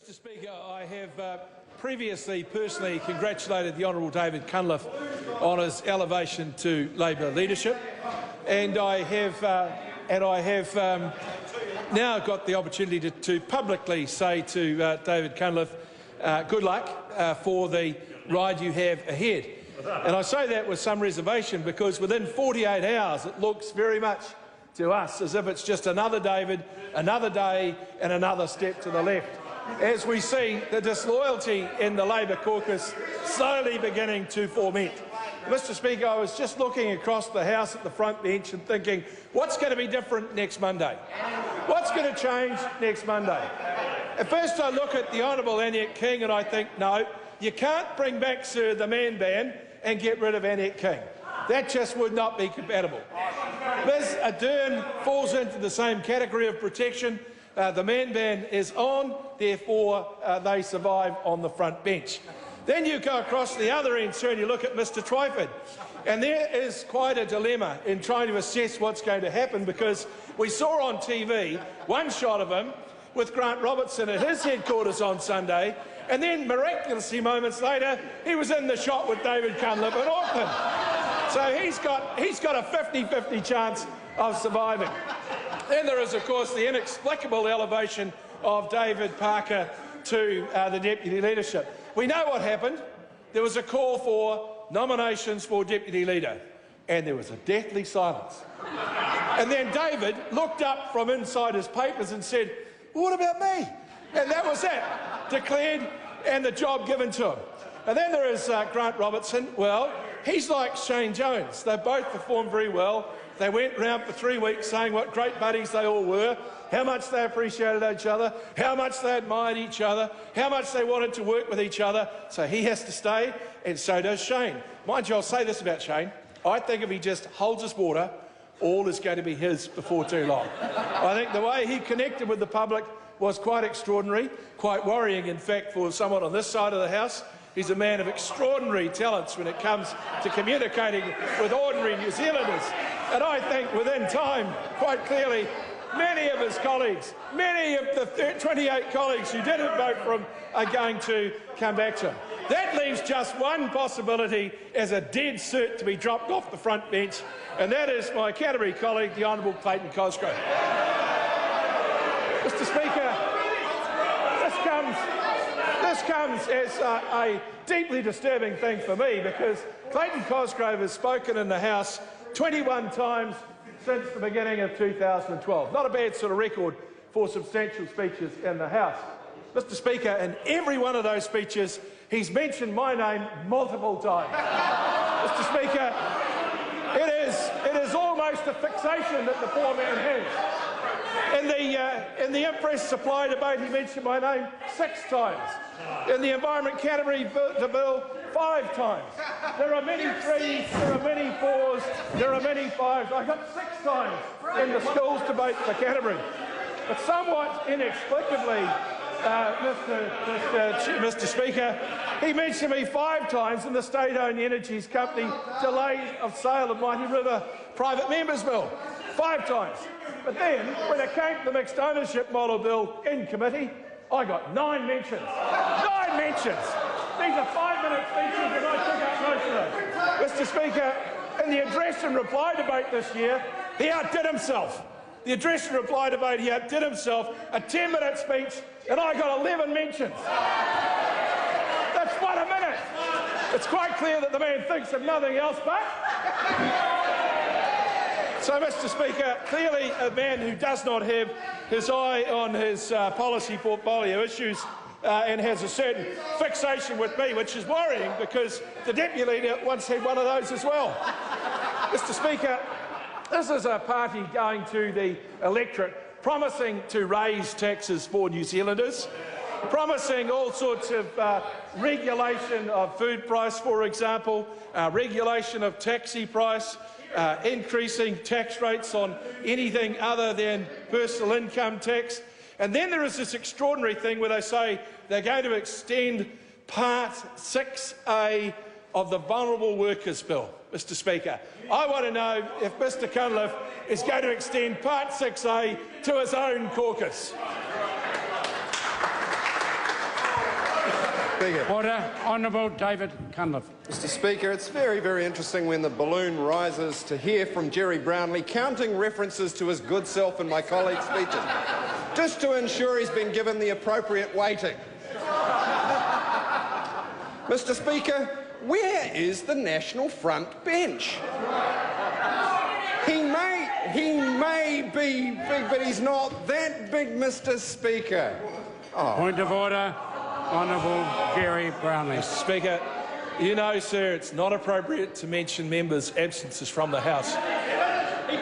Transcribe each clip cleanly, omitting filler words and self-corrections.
Mr Speaker, I have previously personally congratulated the Honourable David Cunliffe on his elevation to Labor leadership, and I have now got the opportunity to publicly say to David Cunliffe, good luck for the ride you have ahead. And I say that with some reservation because within 48 hours it looks very much to us as if it's just another David, another day and another step to the left, as we see the disloyalty in the Labor caucus slowly beginning to foment. Mr Speaker, I was just looking across the House at the front bench and thinking, what's going to be different next Monday? What's going to change next Monday? At first I look at the Honourable Annette King and I think, no, you can't bring back Sir the man ban and get rid of Annette King. That just would not be compatible. Ms Ardern falls into the same category of protection. The man ban is on, therefore they survive on the front bench. Then you go across the other end, sir, and you look at Mr Twyford. And there is quite a dilemma in trying to assess what's going to happen, because we saw on TV one shot of him with Grant Robertson at his headquarters on Sunday, and then miraculously moments later he was in the shot with David Cunliffe in Auckland. So he's got a 50-50 chance of surviving. Then there is, of course, the inexplicable elevation of David Parker to the deputy leadership. We know what happened. There was a call for nominations for deputy leader, and there was a deathly silence. And then David looked up from inside his papers and said, well, what about me? And that was it. Declared and the job given to him. And then there is Grant Robertson. Well, he's like Shane Jones. They both performed very well. They went around for 3 weeks saying what great buddies they all were, how much they appreciated each other, how much they admired each other, how much they wanted to work with each other. So he has to stay, and so does Shane. Mind you, I'll say this about Shane. I think if he just holds his water, all is going to be his before too long. I think the way he connected with the public was quite extraordinary, quite worrying, in fact, for someone on this side of the House. He's a man of extraordinary talents when it comes to communicating with ordinary New Zealanders. And I think within time, quite clearly, many of his colleagues, many of the 28 colleagues who didn't vote for him are going to come back to him. That leaves just one possibility as a dead cert to be dropped off the front bench, and that is my Canterbury colleague, the Honourable Clayton Cosgrove. Mr Speaker, this comes as a deeply disturbing thing for me, because Clayton Cosgrove has spoken in the House 21 times since the beginning of 2012. Not a bad sort of record for substantial speeches in the House. Mr Speaker, in every one of those speeches, he's mentioned my name multiple times. Mr Speaker, it is almost a fixation that the poor man has. In the Empress Supply debate, he mentioned my name 6 times. In the Environment Canterbury bill, 5 times. There are many 3s, there are many 4s, there are many 5s. I got 6 times in the schools debate for Canterbury. But somewhat inexplicably, Mr Speaker, he mentioned me 5 times in the State-Owned Energies Company delay of sale of Mighty River private members bill. 5 times. But then, when it came to the mixed ownership model bill in committee, I got 9 mentions. 9 mentions! These are 5-minute speeches and I took out most of them. Mr Speaker, in the address and reply debate this year, he outdid himself. The address and reply debate, he outdid himself. A 10-minute speech, and I got 11 mentions. That's 1 a minute. It's quite clear that the man thinks of nothing else but... So, Mr Speaker, clearly a man who does not have his eye on his policy portfolio issues and has a certain fixation with me, which is worrying because the Deputy Leader once had one of those as well. Mr Speaker, this is a party going to the electorate promising to raise taxes for New Zealanders, promising all sorts of regulation of food price, for example, regulation of taxi price, increasing tax rates on anything other than personal income tax. And then there is this extraordinary thing where they say they're going to extend Part 6A of the Vulnerable Workers Bill. Mr Speaker, I want to know if Mr Cunliffe is going to extend Part 6A to his own caucus. Speaker. Order. Honourable David Cunliffe. Mr. Speaker, it's very, very interesting when the balloon rises to hear from Gerry Brownlee counting references to his good self in my colleagues' speeches, just to ensure he's been given the appropriate weighting. Mr. Speaker, where is the National Front bench? He may be big, but he's not that big, Mr. Speaker. Oh. Point of order. Honourable Gerry Brownlee. Mr. Speaker, you know, sir, it's not appropriate to mention members' absences from the House.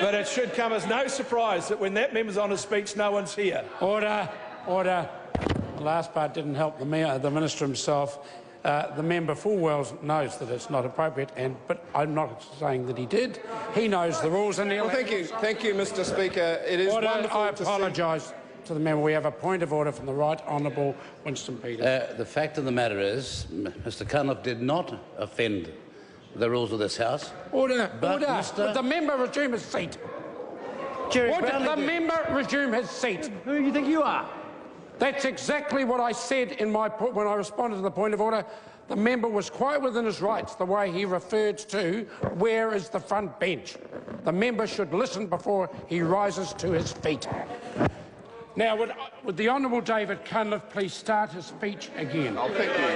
But it should come as no surprise that when that member's on his speech, no one's here. Order. Order. The last part didn't help the Minister himself. The member full well knows that it's not appropriate, but I'm not saying that he did. He knows the rules and the elections. Thank you, Mr. Speaker. It is wonderful I to apologise to the member. We have a point of order from the Right Honourable Winston Peters. The fact of the matter is, Mr. Cunliffe did not offend the rules of this House. Order. But Order. The member resume his seat. The member resume his seat. Who do you think you are? That's exactly what I said in when I responded to the point of order. The member was quite within his rights the way he referred to where is the front bench. The member should listen before he rises to his feet. Now, would the Honourable David Cunliffe please start his speech again? Oh, thank you.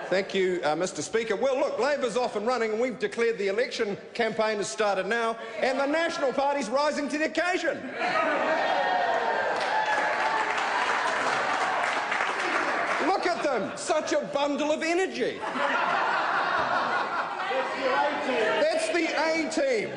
Thank you, Mr. Speaker. Well, look, Labor's off and running, and we've declared the election campaign has started now, and the National Party's rising to the occasion. Look at them, such a bundle of energy. That's the A-team.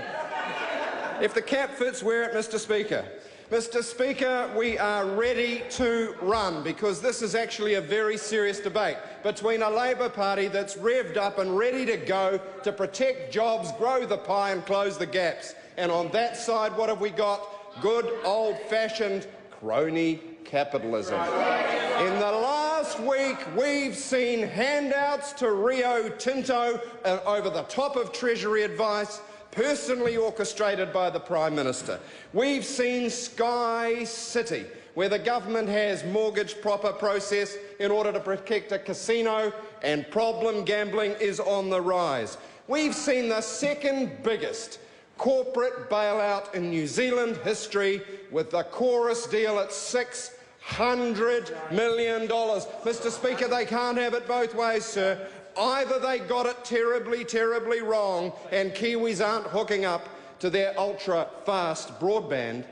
If the cap fits, wear it, Mr. Speaker. Mr. Speaker, we are ready to run because this is actually a very serious debate between a Labor Party that's revved up and ready to go to protect jobs, grow the pie and close the gaps. And on that side, what have we got? Good old-fashioned crony capitalism. In the last week, we've seen handouts to Rio Tinto over the top of Treasury advice, personally orchestrated by the Prime Minister. We've seen Sky City, where the government has mortgaged proper process in order to protect a casino, and problem gambling is on the rise. We've seen the second biggest corporate bailout in New Zealand history with the Chorus deal at $600 million. Mr. Speaker, they can't have it both ways, sir. Either they got it terribly, terribly wrong and Kiwis aren't hooking up to their ultra-fast broadband,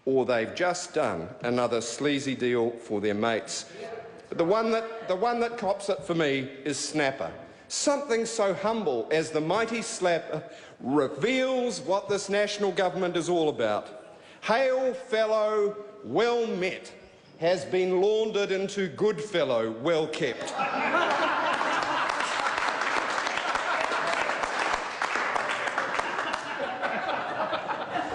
or they've just done another sleazy deal for their mates. But the one that cops it for me is Snapper. Something so humble as the mighty Slapper reveals what this national government is all about. Hail fellow, well met, has been laundered into good fellow, well kept.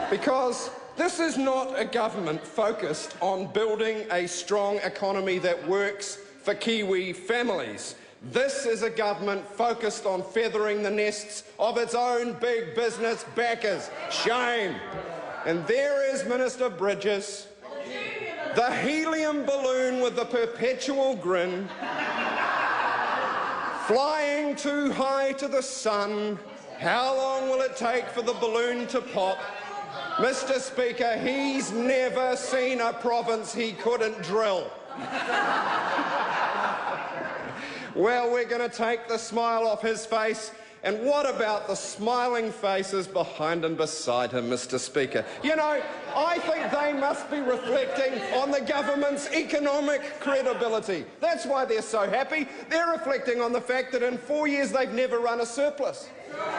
Because this is not a government focused on building a strong economy that works for Kiwi families. This is a government focused on feathering the nests of its own big business backers. Shame. And there is Minister Bridges, the helium balloon with the perpetual grin, flying too high to the sun. How long will it take for the balloon to pop? Mr. Speaker, he's never seen a province he couldn't drill. Well, we're going to take the smile off his face. And what about the smiling faces behind and beside him, Mr. Speaker? You know, I think they must be reflecting on the government's economic credibility. That's why they're so happy. They're reflecting on the fact that in 4 years they've never run a surplus.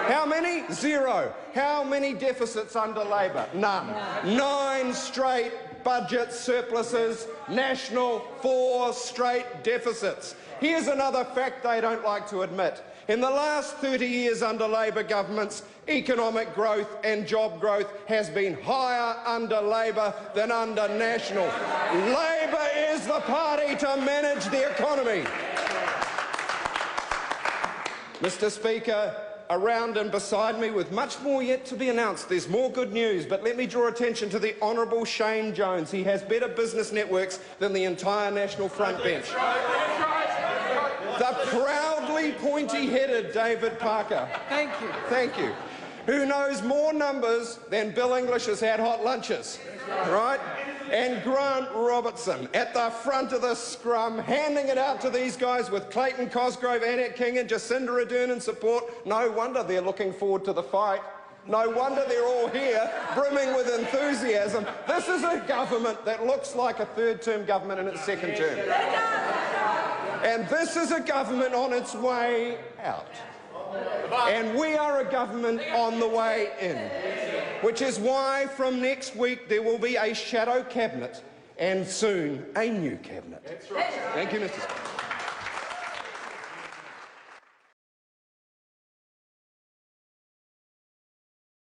How many? Zero. How many deficits under Labor? None. 9 straight budget surpluses, national 4 straight deficits. Here's another fact they don't like to admit. In the last 30 years under Labor governments, economic growth and job growth has been higher under Labor than under National. Labor is the party to manage the economy. Mr. Speaker, around and beside me with much more yet to be announced. There's more good news, but let me draw attention to the Honourable Shane Jones. He has better business networks than the entire National Front bench. The proudly pointy-headed David Parker. Thank you. Thank you. Who knows more numbers than Bill English has had hot lunches, right? And Grant Robertson at the front of the scrum, handing it out to these guys with Clayton Cosgrove, Annette King and Jacinda Ardern in support. No wonder they're looking forward to the fight. No wonder they're all here, brimming with enthusiasm. This is a government that looks like a third-term government in its second term. And this is a government on its way out. And we are a government on the way in, which is why from next week there will be a shadow cabinet and soon a new cabinet. Thank you, Mr. Speaker.